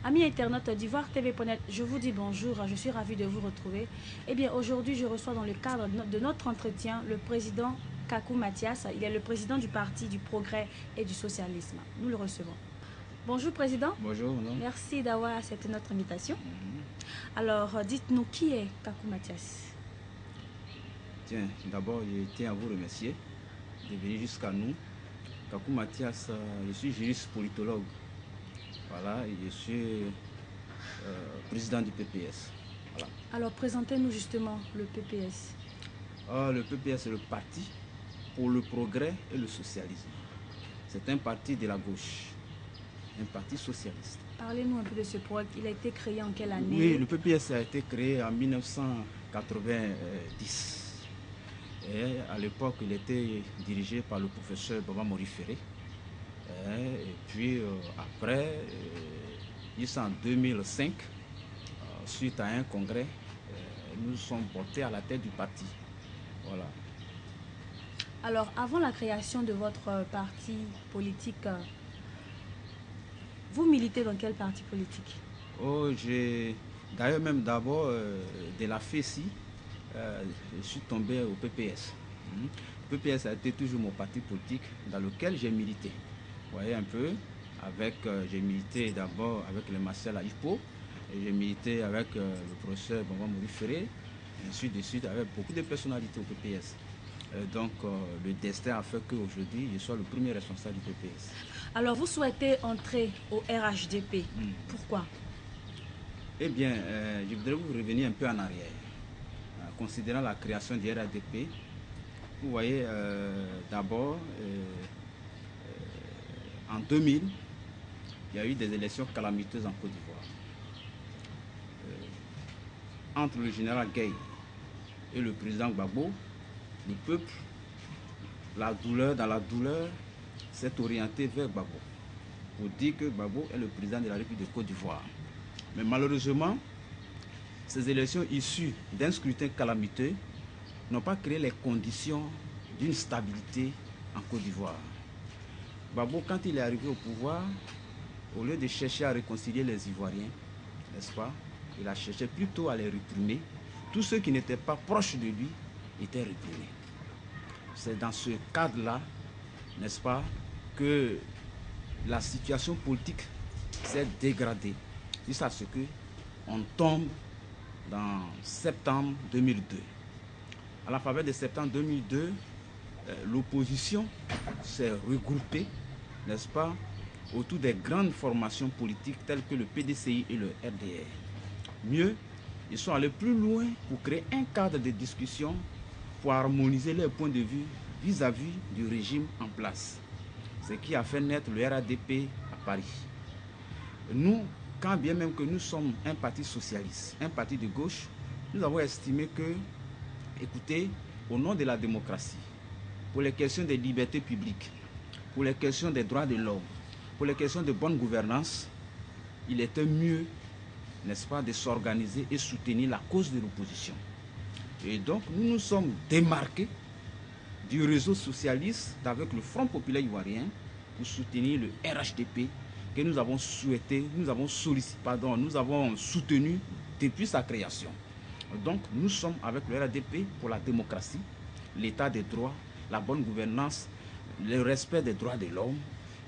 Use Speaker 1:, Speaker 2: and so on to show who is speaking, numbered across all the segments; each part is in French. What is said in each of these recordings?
Speaker 1: Amis internautes d'Ivoire TV.net, je vous dis bonjour, je suis ravi de vous retrouver. Eh bien, aujourd'hui, je reçois dans le cadre de notre entretien le président Kakou Mathias. Il est le président du Parti du Progrès et du Socialisme. Nous le recevons. Bonjour, président.
Speaker 2: Bonjour. Non?
Speaker 1: Merci d'avoir accepté notre invitation. Alors, dites-nous, qui est Kakou Mathias?
Speaker 2: Tiens, d'abord, je tiens à vous remercier de venir jusqu'à nous. Kakou Mathias, je suis juriste politologue. Voilà, et je suis président du PPS. Voilà.
Speaker 1: Alors, présentez-nous justement le PPS.
Speaker 2: Le PPS, c'est le Parti pour le Progrès et le Socialisme. C'est un parti de la gauche, un parti socialiste.
Speaker 1: Parlez-nous un peu de ce projet. Il a été créé en quelle année?
Speaker 2: Oui, le PPS a été créé en 1990. Et à l'époque, il était dirigé par le professeur Baba Morifere. Et puis après, jusqu'en 2005, suite à un congrès, nous sommes portés à la tête du parti. Voilà.
Speaker 1: Alors, avant la création de votre parti politique, vous militez dans quel parti politique?
Speaker 2: Oh, d'ailleurs, même d'abord, de la FECI, je suis tombé au PPS. Le PPS a été toujours mon parti politique dans lequel j'ai milité. Vous voyez un peu, j'ai milité d'abord avec le Marcel Aïpo, et j'ai milité avec le professeur Bamba Morifere, ainsi de suite avec beaucoup de personnalités au PPS. Donc le destin a fait qu'aujourd'hui, je sois le premier responsable du PPS.
Speaker 1: Alors vous souhaitez entrer au RHDP, pourquoi?
Speaker 2: Eh bien, je voudrais vous revenir un peu en arrière. Considérant la création du RHDP, vous voyez, d'abord, en 2000, il y a eu des élections calamiteuses en Côte d'Ivoire. Entre le général Gueye et le président Gbagbo, le peuple, dans la douleur, s'est orienté vers Gbagbo pour dire que Gbagbo est le président de la République de Côte d'Ivoire. Mais malheureusement, ces élections issues d'un scrutin calamiteux n'ont pas créé les conditions d'une stabilité en Côte d'Ivoire. Gbagbo, quand il est arrivé au pouvoir, au lieu de chercher à réconcilier les Ivoiriens, n'est-ce pas, il a cherché plutôt à les réprimer. Tous ceux qui n'étaient pas proches de lui étaient réprimés. C'est dans ce cadre-là, n'est-ce pas, que la situation politique s'est dégradée jusqu'à ce qu'on tombe dans septembre 2002. À la faveur de septembre 2002, l'opposition s'est regroupée, n'est-ce pas, autour des grandes formations politiques telles que le PDCI et le RDR. Mieux, ils sont allés plus loin pour créer un cadre de discussion pour harmoniser leurs points de vue vis-à-vis du régime en place. Ce qui a fait naître le RHDP à Paris. Nous, quand bien même que nous sommes un parti socialiste, un parti de gauche, nous avons estimé que, écoutez, au nom de la démocratie, pour les questions des libertés publiques, pour les questions des droits de l'homme, pour les questions de bonne gouvernance, il était mieux, n'est-ce pas, de s'organiser et soutenir la cause de l'opposition. Et donc, nous nous sommes démarqués du réseau socialiste avec le Front populaire ivoirien pour soutenir le RHDP que nous avons soutenu depuis sa création. Donc, nous sommes avec le RHDP pour la démocratie, l'état des droits, la bonne gouvernance, le respect des droits de l'homme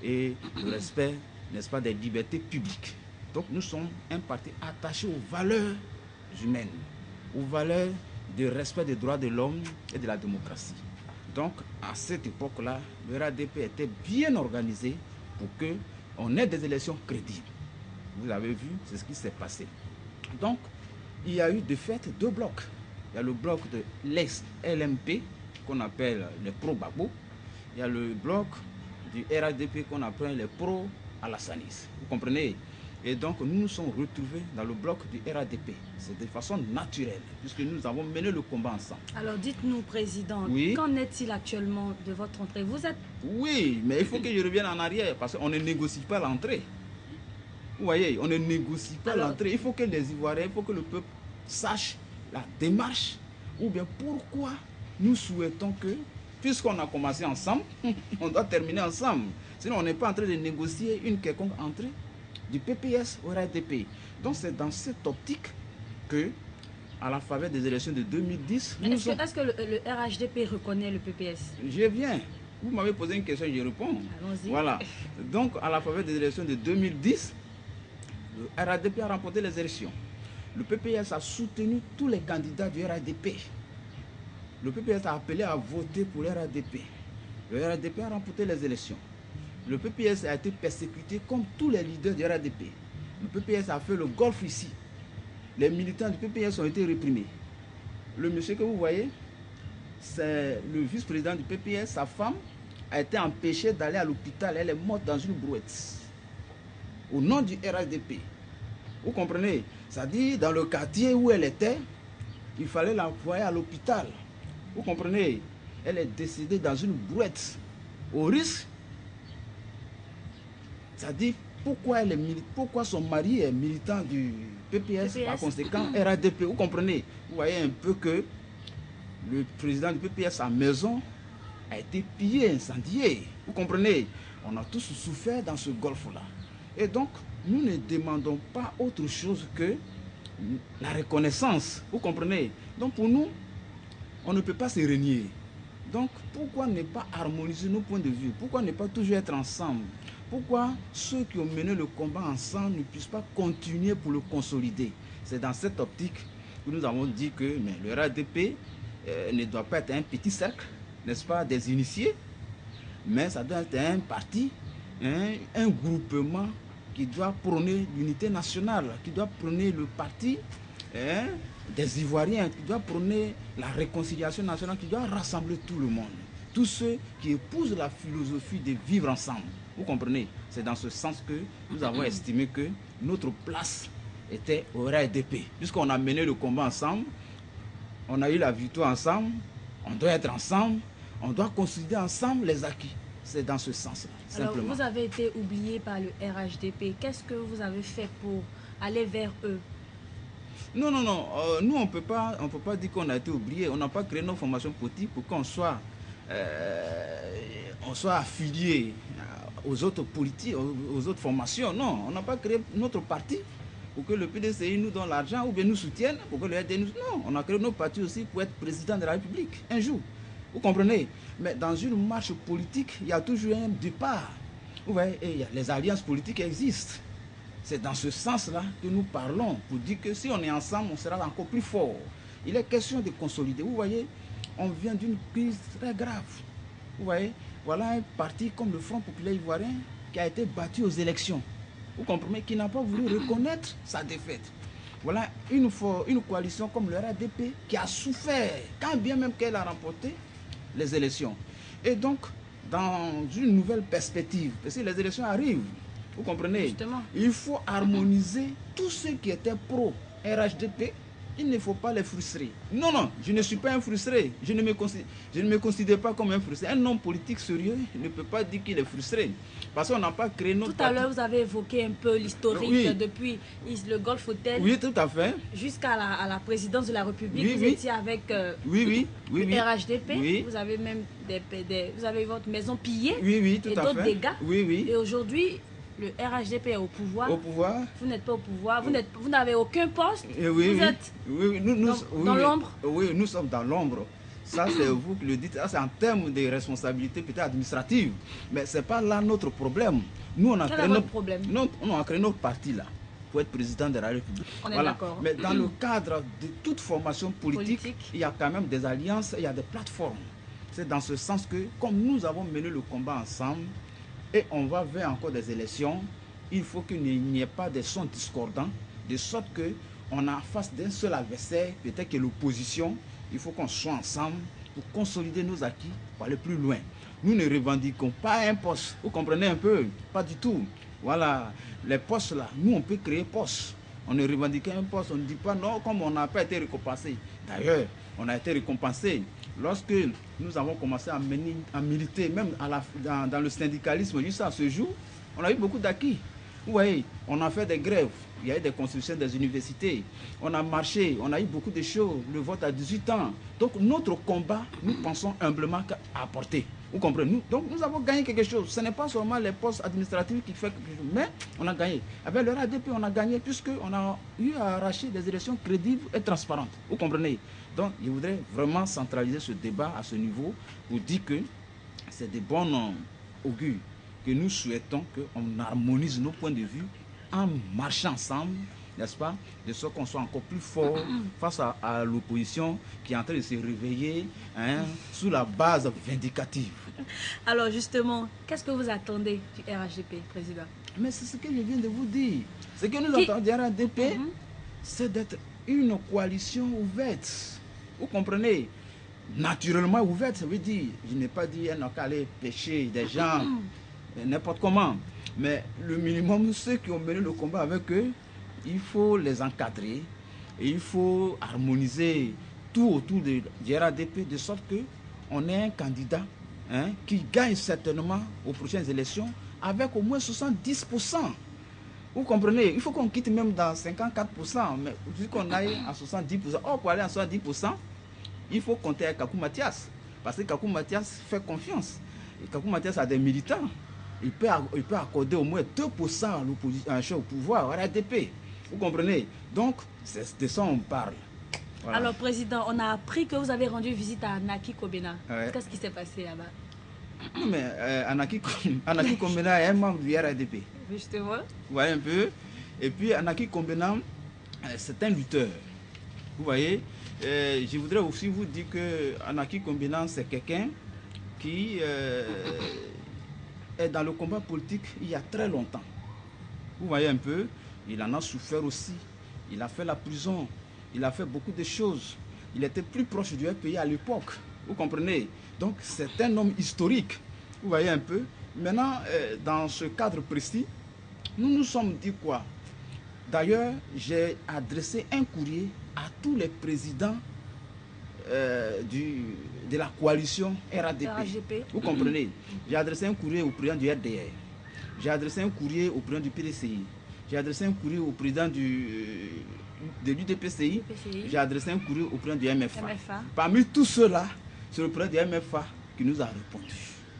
Speaker 2: et le respect, n'est-ce pas, des libertés publiques. Donc, nous sommes un parti attaché aux valeurs humaines, aux valeurs de respect des droits de l'homme et de la démocratie. Donc, à cette époque-là, le RHDP était bien organisé pour qu'on ait des élections crédibles. Vous avez vu, c'est ce qui s'est passé. Donc, il y a eu de fait deux blocs. Il y a le bloc de l'ex-LMP, qu'on appelle les pro-Gbagbo. Il y a le bloc du RHDP qu'on appelle les pro-Alassanis. Vous comprenez? Et donc, nous nous sommes retrouvés dans le bloc du RHDP. C'est de façon naturelle, puisque nous avons mené le combat ensemble.
Speaker 1: Alors, dites-nous, président,
Speaker 2: oui?
Speaker 1: Qu'en est-il actuellement de votre entrée? Vous êtes...
Speaker 2: Oui, mais il faut que je revienne en arrière, parce qu'on ne négocie pas l'entrée. Vous voyez, on ne négocie pas l'entrée. Il faut que les Ivoiriens, il faut que le peuple sache la démarche, ou bien pourquoi nous souhaitons que, puisqu'on a commencé ensemble, on doit terminer ensemble. Sinon, on n'est pas en train de négocier une quelconque entrée. du PPS au RHDP. Donc c'est dans cette optique que, à la faveur des élections de 2010...
Speaker 1: Est-ce que le RHDP reconnaît le PPS?
Speaker 2: Je viens. Vous m'avez posé une question, je réponds.
Speaker 1: Allons-y.
Speaker 2: Voilà. Donc, à la faveur des élections de 2010, le RHDP a remporté les élections. Le PPS a soutenu tous les candidats du RHDP. Le PPS a appelé à voter pour le RHDP. Le RHDP a remporté les élections. Le PPS a été persécuté comme tous les leaders du RHDP. Le PPS a fait le golf ici. Les militants du PPS ont été réprimés. Le monsieur que vous voyez, c'est le vice-président du PPS, sa femme a été empêchée d'aller à l'hôpital. Elle est morte dans une brouette. Au nom du RHDP. Vous comprenez? C'est-à-dire, dans le quartier où elle était, il fallait l'envoyer à l'hôpital. Vous comprenez? Elle est décédée dans une brouette. Au risque. C'est-à-dire, pourquoi son mari est militant du PPS, par conséquent RHDP. Vous comprenez? Vous voyez un peu que le président du PPS, sa maison a été pillée, incendiée. Vous comprenez? On a tous souffert dans ce golfe-là. Et donc, nous ne demandons pas autre chose que la reconnaissance. Vous comprenez? Donc, pour nous, on ne peut pas se renier. Donc, pourquoi ne pas harmoniser nos points de vue? Pourquoi ne pas toujours être ensemble? Pourquoi ceux qui ont mené le combat ensemble ne puissent pas continuer pour le consolider? C'est dans cette optique que nous avons dit que le RHDP ne doit pas être un petit cercle, n'est-ce pas, des initiés, mais ça doit être un parti, un groupement qui doit prôner l'unité nationale, qui doit prôner le parti des Ivoiriens, qui doit prôner la réconciliation nationale, qui doit rassembler tout le monde. Tous ceux qui épousent la philosophie de vivre ensemble. Vous comprenez? C'est dans ce sens que nous avons estimé que notre place était au RHDP. Puisqu'on a mené le combat ensemble, on a eu la victoire ensemble, on doit être ensemble, on doit consolider ensemble les acquis. C'est dans ce sens-là, simplement.
Speaker 1: Alors, vous avez été oublié par le RHDP. Qu'est-ce que vous avez fait pour aller vers eux?
Speaker 2: Non. Nous, on peut pas dire qu'on a été oublié. On n'a pas créé nos formations politiques pour qu'on soit, affilié aux autres politiques, aux autres formations. Non, on n'a pas créé notre parti pour que le PDCI nous donne l'argent ou bien nous soutienne, pour que le RD nous... Non, on a créé nos partis aussi pour être président de la République un jour. Vous comprenez? Mais dans une marche politique, il y a toujours un départ. Vous voyez, et les alliances politiques existent. C'est dans ce sens-là que nous parlons, pour dire que si on est ensemble, on sera encore plus fort. Il est question de consolider. Vous voyez, on vient d'une crise très grave. Vous voyez, voilà un parti comme le Front populaire ivoirien qui a été battu aux élections. Vous comprenez? Qui n'a pas voulu reconnaître sa défaite. Voilà une coalition comme le RHDP qui a souffert, quand bien même qu'elle a remporté les élections. Et donc, dans une nouvelle perspective, parce que les élections arrivent, vous comprenez?
Speaker 1: Justement.
Speaker 2: Il faut harmoniser tous ceux qui étaient pro-RHDP. Il ne faut pas les frustrer. Non, je ne suis pas un frustré. Je ne me considère pas comme un frustré. Un homme politique sérieux ne peut pas dire qu'il est frustré. Parce qu'on n'a pas créé notre
Speaker 1: parti. Tout à l'heure, vous avez évoqué un peu l'historique depuis le Golf Hotel.
Speaker 2: Oui, tout à fait.
Speaker 1: Jusqu'à la présidence de la République. Vous étiez avec
Speaker 2: oui.
Speaker 1: RHDP.
Speaker 2: Oui.
Speaker 1: Vous avez même vous avez votre maison pillée.
Speaker 2: Oui, tout à fait.
Speaker 1: Et d'autres dégâts.
Speaker 2: Oui.
Speaker 1: Et aujourd'hui, le RHDP est au pouvoir.
Speaker 2: Au pouvoir.
Speaker 1: Vous n'êtes pas au pouvoir. Vous n'avez aucun poste. Vous êtes
Speaker 2: dans
Speaker 1: l'ombre.
Speaker 2: Oui, nous sommes dans l'ombre. Ça, c'est vous qui le dites. Ça, c'est en termes de responsabilité peut-être administrative. Mais ce n'est pas là notre problème. Nous, on a créé notre
Speaker 1: problème.
Speaker 2: On a créé notre parti là pour être président de la République.
Speaker 1: On est d'accord.
Speaker 2: Mais dans le cadre de toute formation politique, il y a quand même des alliances, il y a des plateformes. C'est dans ce sens que, comme nous avons mené le combat ensemble, et on va vers encore des élections, il faut qu'il n'y ait pas de sons discordants, de sorte qu'on a face d'un seul adversaire, peut-être que l'opposition, il faut qu'on soit ensemble pour consolider nos acquis, pour aller plus loin. Nous ne revendiquons pas un poste, vous comprenez un peu? Pas du tout. Voilà, les postes là, nous on peut créer poste. On ne revendique un poste, on ne dit pas non, comme on n'a pas été récompensé. D'ailleurs, on a été récompensé. Lorsque nous avons commencé à militer, même dans le syndicalisme, jusqu'à ce jour, on a eu beaucoup d'acquis. Vous voyez, on a fait des grèves, il y a eu des constructions des universités, on a marché, on a eu beaucoup de choses, le vote à 18 ans. Donc notre combat, nous pensons humblement qu'à apporter. Vous comprenez? Donc nous avons gagné quelque chose. Ce n'est pas seulement les postes administratifs qui font quelque chose, mais on a gagné. Avec le RADP, on a gagné puisqu'on a eu à arracher des élections crédibles et transparentes. Vous comprenez? Donc je voudrais vraiment centraliser ce débat à ce niveau pour dire que c'est de bons augures que nous souhaitons qu'on harmonise nos points de vue en marchant ensemble, n'est-ce pas, de sorte qu'on soit encore plus fort face à l'opposition qui est en train de se réveiller sous la base vindicative.
Speaker 1: Alors justement, qu'est-ce que vous attendez du RHDP, Président?
Speaker 2: Mais c'est ce que je viens de vous dire. Ce que nous attendons du RHDP, c'est d'être une coalition ouverte. Vous comprenez? Naturellement ouverte, ça veut dire, je n'ai pas dit qu'elle n'a qu'à aller pêcher des gens, n'importe comment. Mais le minimum, ceux qui ont mené le combat avec eux, il faut les encadrer et il faut harmoniser tout autour du RADP de sorte qu'on ait un candidat qui gagne certainement aux prochaines élections avec au moins 70%. Vous comprenez? Il faut qu'on quitte même dans 54%, mais vu qu'on aille à 70%. Or, pour aller à 70%, il faut compter avec Kakou Mathias. Parce que Kakou Mathias fait confiance. Et Kakou Mathias a des militants. Il peut accorder au moins 2% à l'opposition, au pouvoir, au RADP. Vous comprenez? Donc, c'est de ça on parle. Voilà.
Speaker 1: Alors, Président, on a appris que vous avez rendu visite à Anaki Kobena.
Speaker 2: Ouais.
Speaker 1: Qu'est-ce qui s'est passé là-bas?
Speaker 2: Non, mais Anaki Kobena est un membre du RADP.
Speaker 1: Justement.
Speaker 2: Vous voyez un peu? Et puis, Anaki Kobena, c'est un lutteur. Vous voyez? Je voudrais aussi vous dire que Anaki Kobena, c'est quelqu'un qui est dans le combat politique il y a très longtemps. Vous voyez un peu? Il en a souffert aussi. Il a fait la prison. Il a fait beaucoup de choses. Il était plus proche du pays à l'époque. Vous comprenez? Donc, c'est un homme historique. Vous voyez un peu? Maintenant, dans ce cadre précis, nous nous sommes dit quoi? D'ailleurs, j'ai adressé un courrier à tous les présidents de la coalition RADP. Vous comprenez? J'ai adressé un courrier au président du RDR. J'ai adressé un courrier au président du PDCI. J'ai adressé un courrier au président de l'UDPCI. J'ai adressé un courrier au président du MFA. Parmi tous ceux-là, c'est le président du MFA qui nous a répondu.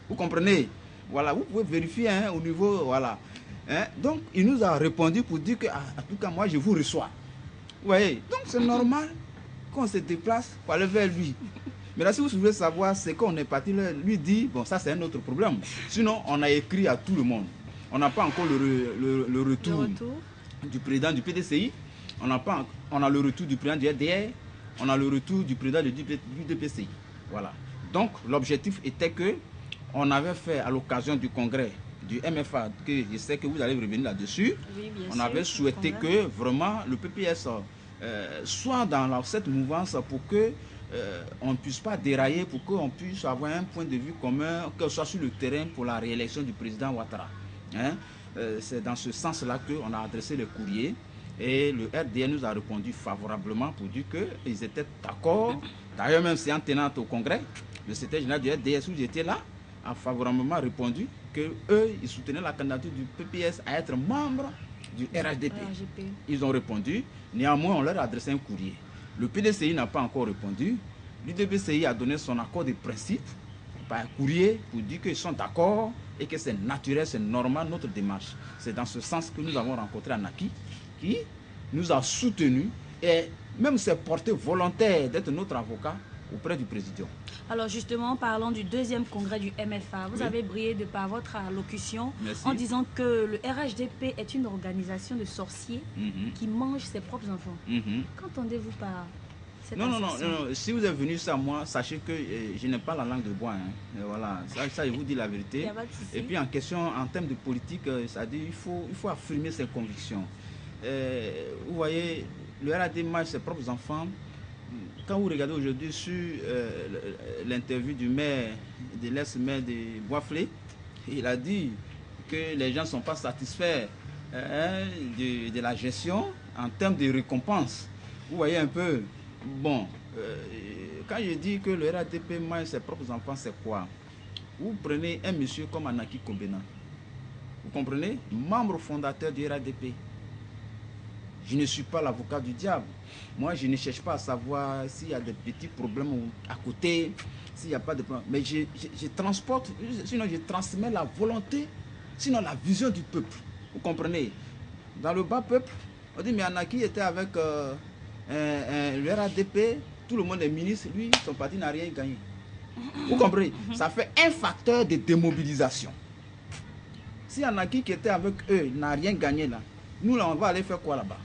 Speaker 2: Vous comprenez? Voilà, vous pouvez vérifier au niveau, voilà. Donc, il nous a répondu pour dire que, en tout cas, moi, je vous reçois. Vous voyez? Donc, c'est normal qu'on se déplace pour aller vers lui. Mais là, si vous voulez savoir, c'est qu'on est parti lui dire, bon, ça, c'est un autre problème. Sinon, on a écrit à tout le monde. On n'a pas encore le retour du président du PDCI. On a le retour du président du RDR. On a le retour du président du DPCI. Voilà. Donc, l'objectif était que on avait fait à l'occasion du congrès du MFA, que je sais que vous allez revenir là-dessus. Oui, on avait souhaité que vraiment le PPS soit dans cette mouvance pour que on ne puisse pas dérailler, pour qu'on puisse avoir un point de vue commun, que ce soit sur le terrain pour la réélection du président Ouattara. C'est dans ce sens-là qu'on a adressé le courrier et le RDR nous a répondu favorablement pour dire qu'ils étaient d'accord. D'ailleurs, même si en tenant au congrès, le secrétaire général du RDR, où j'étais là, a favorablement répondu qu'eux, ils soutenaient la candidature du PPS à être membre du RHDP. Ils ont répondu. Néanmoins, on leur a adressé un courrier. Le PDCI n'a pas encore répondu. L'UDPCI a donné son accord de principe par courrier pour dire qu'ils sont d'accord et que c'est naturel, c'est normal notre démarche. C'est dans ce sens que nous avons rencontré Anaki qui nous a soutenus et même s'est porté volontaire d'être notre avocat auprès du président.
Speaker 1: Alors justement, parlons du deuxième congrès du MFA. Vous avez brillé de par votre allocution en disant que le RHDP est une organisation de sorciers qui mange ses propres enfants. Qu'entendez-vous par cette
Speaker 2: non, si vous êtes venu ça, moi, sachez que je n'ai pas la langue de bois. Voilà, ça, je vous dis la vérité. Et puis en question, en termes de politique, c'est-à-dire il faut affirmer ses convictions. Vous voyez, le RADP mange ses propres enfants. Quand vous regardez aujourd'hui sur l'interview du maire, de l'ex-maire de Boisflé, il a dit que les gens ne sont pas satisfaits de la gestion en termes de récompenses. Vous voyez un peu. Bon, quand je dis que le RADP mange ses propres enfants, c'est quoi? Vous prenez un monsieur comme Anaki Kobena. Vous comprenez? Membre fondateur du RADP. Je ne suis pas l'avocat du diable. Moi, je ne cherche pas à savoir s'il y a des petits problèmes à côté, s'il n'y a pas de problème. Mais je transporte, sinon je transmets la volonté, sinon la vision du peuple. Vous comprenez? Dans le bas peuple, on dit, mais Anaki était avec le RADP, tout le monde est ministre, lui, son parti n'a rien gagné. Vous comprenez? Ça fait un facteur de démobilisation. Si Anaki qui était avec eux n'a rien gagné là, nous là, on va aller faire quoi là-bas?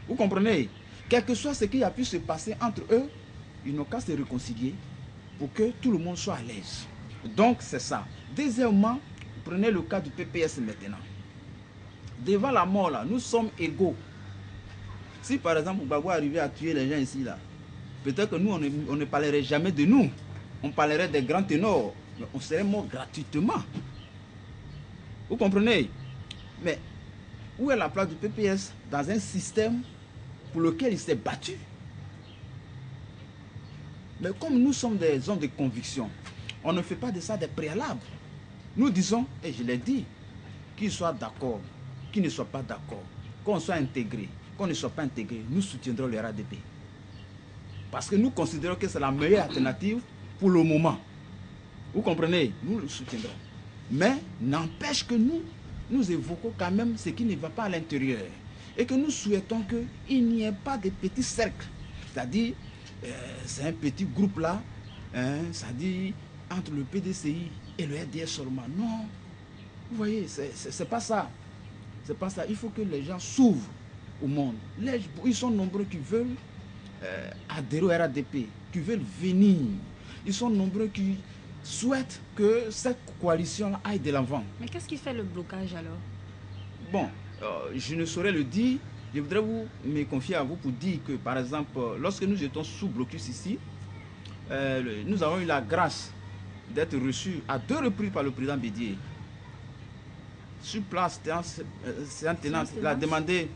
Speaker 2: Vous comprenez? Quel que soit ce qui a pu se passer entre eux, ils n'ont qu'à se réconcilier pour que tout le monde soit à l'aise. Donc c'est ça. Deuxièmement, prenez le cas du PPS maintenant. Devant la mort là, nous sommes égaux. Si par exemple Gbagbo arrivait à tuer les gens ici là, peut-être que nous on ne parlerait jamais de nous. On parlerait des grands ténors, mais on serait mort gratuitement. Vous comprenez? Mais où est la place du PPS dans un système pour lequel il s'est battu? Mais comme nous sommes des hommes de conviction, on ne fait pas de ça des préalables. Nous disons, et je l'ai dit, qu'ils soient d'accord, qu'ils ne soient pas d'accord, qu'on soit intégré, qu'on ne soit pas intégré, nous soutiendrons le RADP. Parce que nous considérons que c'est la meilleure alternative pour le moment. Vous comprenez? Nous le soutiendrons. Mais n'empêche que nous évoquons quand même ce qui ne va pas à l'intérieur. Et que nous souhaitons qu'il n'y ait pas de petits cercles. C'est-à-dire, c'est un petit groupe là, c'est-à-dire entre le PDCI et le RDS seulement. Non, vous voyez, c'est pas ça. C'est pas ça. Il faut que les gens s'ouvrent au monde. Ils sont nombreux qui veulent adhérer au RADP, qui veulent venir. Ils sont nombreux qui souhaitent que cette coalition aille de l'avant.
Speaker 1: Mais qu'est-ce qui fait le blocage alors?
Speaker 2: Bon, je ne saurais le dire. Je voudrais me confier à vous pour dire que, par exemple, lorsque nous étions sous blocus ici, nous avons eu la grâce d'être reçus à 2 reprises par le président Bédié. Sur place, c'est un tenant, il a demandé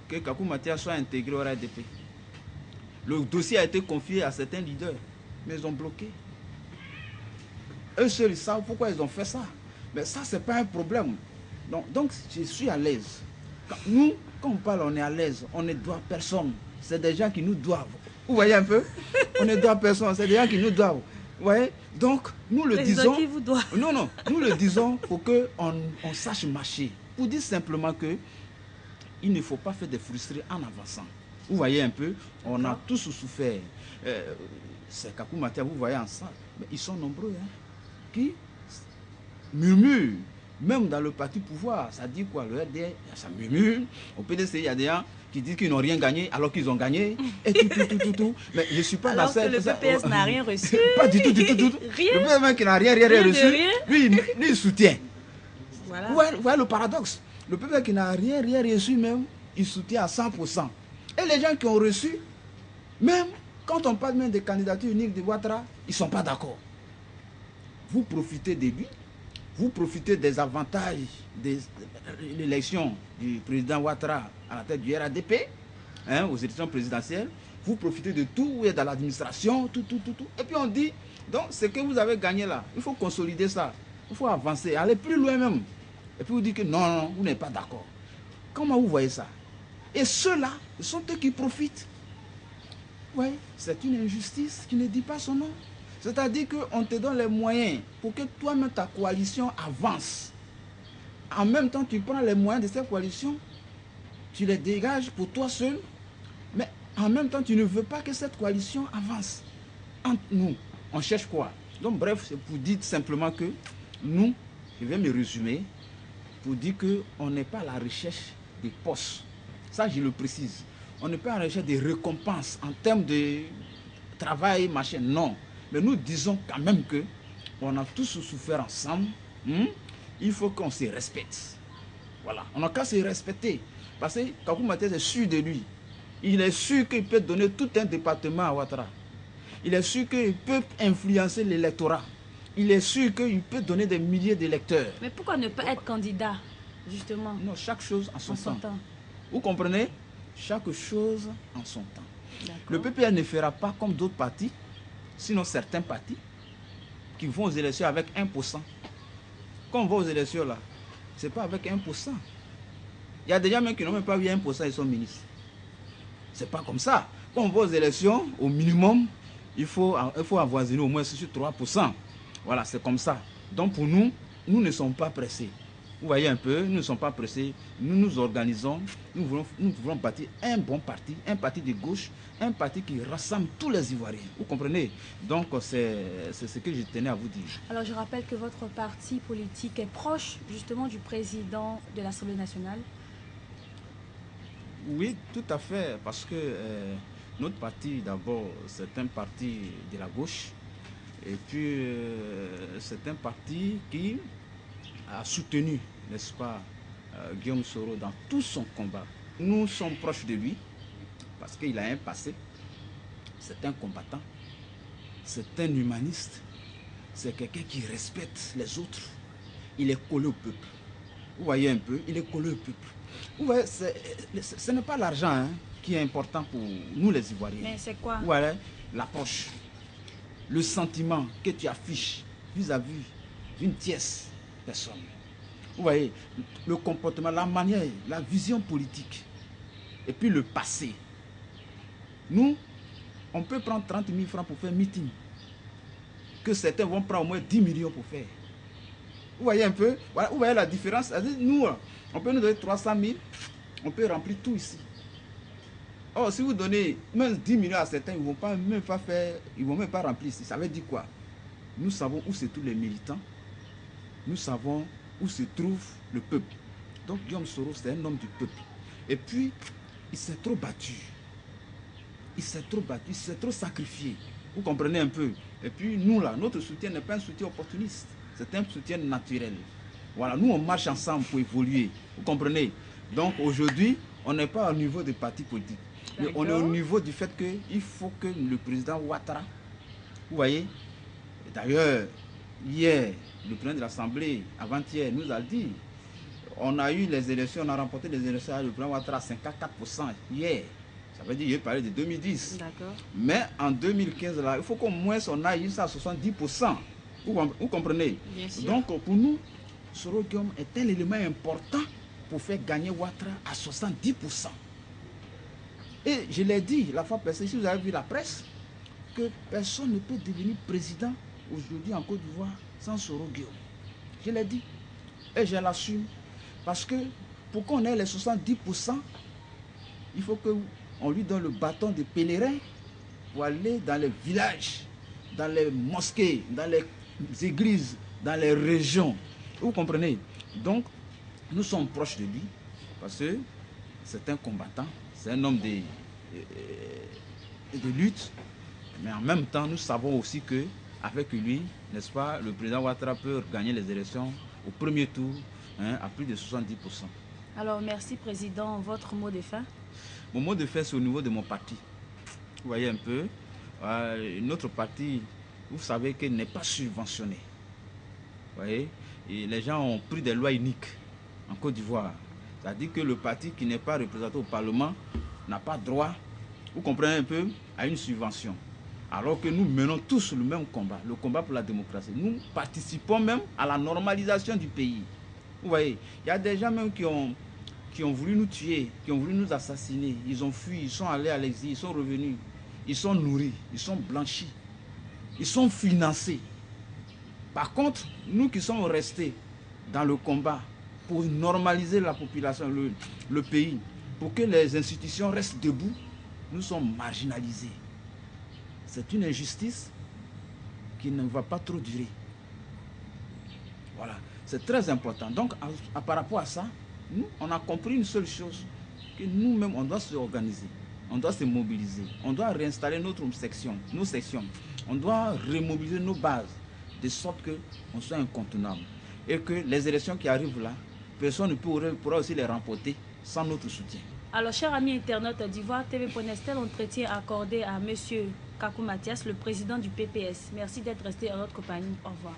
Speaker 2: que Kakou Mathias soit intégré au RADP. Le dossier a été confié à certains leaders, mais ils ont bloqué. Eux seuls ils savent pourquoi ils ont fait ça. Mais ça, ce n'est pas un problème. Donc, je suis à l'aise. Nous, quand on parle, on est à l'aise. On ne doit personne. C'est des gens qui nous doivent. Vous voyez un peu? On ne doit personne. C'est des gens qui nous doivent. Vous voyez? Donc, nous le disons.
Speaker 1: Qui vous doivent.
Speaker 2: Non, nous le disons pour qu'on sache marcher. Pour dire simplement que il ne faut pas faire des frustrés en avançant. Vous voyez un peu? On a tous souffert. C'est Kakou Mathias, vous voyez ensemble. Mais ils sont nombreux, hein, qui murmurent. Même dans le parti pouvoir, ça dit quoi? Le RDR, ça murmure. Au PDC, il y a des gens qui disent qu'ils n'ont rien gagné alors qu'ils ont gagné. Et tout. Mais je ne suis pas
Speaker 1: alors
Speaker 2: dans cette...
Speaker 1: que le PPS n'a rien reçu.
Speaker 2: Pas du tout.
Speaker 1: Rien.
Speaker 2: Le PPS qui n'a rien reçu, lui, il soutient.
Speaker 1: Voilà.
Speaker 2: Vous voyez le paradoxe? Le PPS qui n'a rien reçu même, il soutient à 100%. Et les gens qui ont reçu, même quand on parle même des candidatures uniques de Ouattara, ils ne sont pas d'accord. Vous profitez de lui. Vous profitez des avantages de l'élection du président Ouattara à la tête du RADP, aux élections présidentielles. Vous profitez de tout, vous êtes dans l'administration, tout. Et puis on dit, donc ce que vous avez gagné là, il faut consolider ça. Il faut avancer, aller plus loin même. Et puis vous dites que non, vous n'êtes pas d'accord. Comment vous voyez ça? Et ceux-là, ce sont eux qui profitent. Oui, c'est une injustice qui ne dit pas son nom. C'est-à-dire qu'on te donne les moyens pour que toi-même, ta coalition avance. En même temps, tu prends les moyens de cette coalition, tu les dégages pour toi seul, mais en même temps, tu ne veux pas que cette coalition avance. Entre nous, on cherche quoi? Donc bref, c'est pour dire simplement que nous, je vais me résumer, pour dire qu'on n'est pas à la recherche des postes. Ça, je le précise. On n'est pas à la recherche des récompenses en termes de travail, machin, non. Mais nous disons quand même que on a tous souffert ensemble. Il faut qu'on se respecte. Voilà. On n'a qu'à se respecter. Parce que Kakou Mathias est sûr de lui. Il est sûr qu'il peut donner tout un département à Ouattara. Il est sûr qu'il peut influencer l'électorat. Il est sûr qu'il peut donner des milliers d'électeurs.
Speaker 1: Mais pourquoi ne pas être candidat, justement?
Speaker 2: Non, chaque chose en son temps. Vous comprenez? Chaque chose en son temps. Le PPR ne fera pas comme d'autres partis, sinon certains partis qui vont aux élections avec 1%. Quand on va aux élections là, ce n'est pas avec 1%. Il y a des gens même qui n'ont même pas eu 1%, ils sont ministres. C'est pas comme ça. Quand on va aux élections, au minimum, il faut avoisiner au moins sur 3%. Voilà, c'est comme ça. Donc pour nous, nous ne sommes pas pressés. Vous voyez un peu, nous ne sommes pas pressés. Nous nous organisons, nous voulons bâtir un bon parti, un parti de gauche, un parti qui rassemble tous les Ivoiriens. Vous comprenez? Donc c'est ce que je tenais à vous dire.
Speaker 1: Alors je rappelle que votre parti politique est proche justement du président de l'Assemblée nationale.
Speaker 2: Oui, tout à fait, parce que notre parti, d'abord, c'est un parti de la gauche. Et puis, c'est un parti qui a soutenu, n'est-ce pas, Guillaume Soro dans tout son combat. Nous sommes proches de lui, parce qu'il a un passé. C'est un combattant, c'est un humaniste, c'est quelqu'un qui respecte les autres. Il est collé au peuple. Vous voyez un peu, il est collé au peuple. Vous voyez, ce n'est pas l'argent hein, qui est important pour nous les Ivoiriens.
Speaker 1: Mais c'est quoi?
Speaker 2: Voilà, l'approche, le sentiment que tu affiches vis-à-vis d'une tierce personne. Vous voyez, le comportement, la manière, la vision politique. Et puis le passé. Nous, on peut prendre 30 000 francs pour faire un meeting. Que certains vont prendre au moins 10 millions pour faire. Vous voyez un peu, voilà, vous voyez la différence. Nous, on peut nous donner 300 000, on peut remplir tout ici. Or, si vous donnez même 10 millions à certains, ils ne vont même pas faire, ils vont même pas remplir ici. Ça veut dire quoi? Nous savons où se trouvent les militants. Nous savons où se trouve le peuple. Donc, Guillaume Soro, c'est un homme du peuple. Et puis, il s'est trop battu. Il s'est trop battu, il s'est trop sacrifié. Vous comprenez un peu? Et puis, nous, là, notre soutien n'est pas un soutien opportuniste. C'est un soutien naturel. Voilà, nous, on marche ensemble pour évoluer. Vous comprenez? Donc, aujourd'hui, on n'est pas au niveau des partis politiques. Mais on est au niveau du fait qu'il faut que le président Ouattara, vous voyez, d'ailleurs, hier, le président de l'Assemblée, avant-hier, nous a dit, on a eu les élections, on a remporté les élections avec le président Ouattara à 54% hier. Ça veut dire, il parlait de 2010. Mais en 2015, là, il faut qu'au moins on aille à 70%. Vous comprenez? Donc, pour nous, Soro Guillaume est un élément important pour faire gagner Ouattara à 70%. Et je l'ai dit la fois passée, si vous avez vu la presse, que personne ne peut devenir président aujourd'hui en Côte d'Ivoire sans Soro Guillaume. Je l'ai dit et je l'assume. Parce que pour qu'on ait les 70%, il faut qu'on lui donne le bâton de pèlerin pour aller dans les villages, dans les mosquées, dans les églises, dans les régions. Vous comprenez? Donc, nous sommes proches de lui parce que c'est un combattant, c'est un homme de lutte. Mais en même temps, nous savons aussi qu'avec lui, n'est-ce pas, le président Ouattara peut gagner les élections au premier tour hein, à plus de 70%.
Speaker 1: Alors, merci Président. Votre mot de fin?
Speaker 2: Mon mot de fin, c'est au niveau de mon parti. Vous voyez un peu, notre parti, vous savez qu'il n'est pas subventionné. Vous voyez, et les gens ont pris des lois uniques en Côte d'Ivoire. C'est-à-dire que le parti qui n'est pas représenté au Parlement n'a pas droit, vous comprenez un peu, à une subvention. Alors que nous menons tous le même combat, le combat pour la démocratie. Nous participons même à la normalisation du pays. Vous voyez, il y a des gens même qui ont voulu nous tuer, qui ont voulu nous assassiner. Ils ont fui, ils sont allés à l'exil, ils sont revenus. Ils sont nourris, ils sont blanchis, ils sont financés. Par contre, nous qui sommes restés dans le combat pour normaliser la population, le pays, pour que les institutions restent debout, nous sommes marginalisés. C'est une injustice qui ne va pas trop durer. Voilà, c'est très important. Donc, par rapport à ça, nous, on a compris une seule chose, que nous-mêmes, on doit se organiser, on doit se mobiliser, on doit réinstaller nos sections, on doit remobiliser nos bases, de sorte qu'on soit incontournable. Et que les élections qui arrivent là, personne ne pourra aussi les remporter sans notre soutien.
Speaker 1: Alors, chers amis internautes d'Ivoire TV.net, entretien accordé à M. Kakou Mathias, le président du PPS. Merci d'être resté en notre compagnie. Au revoir.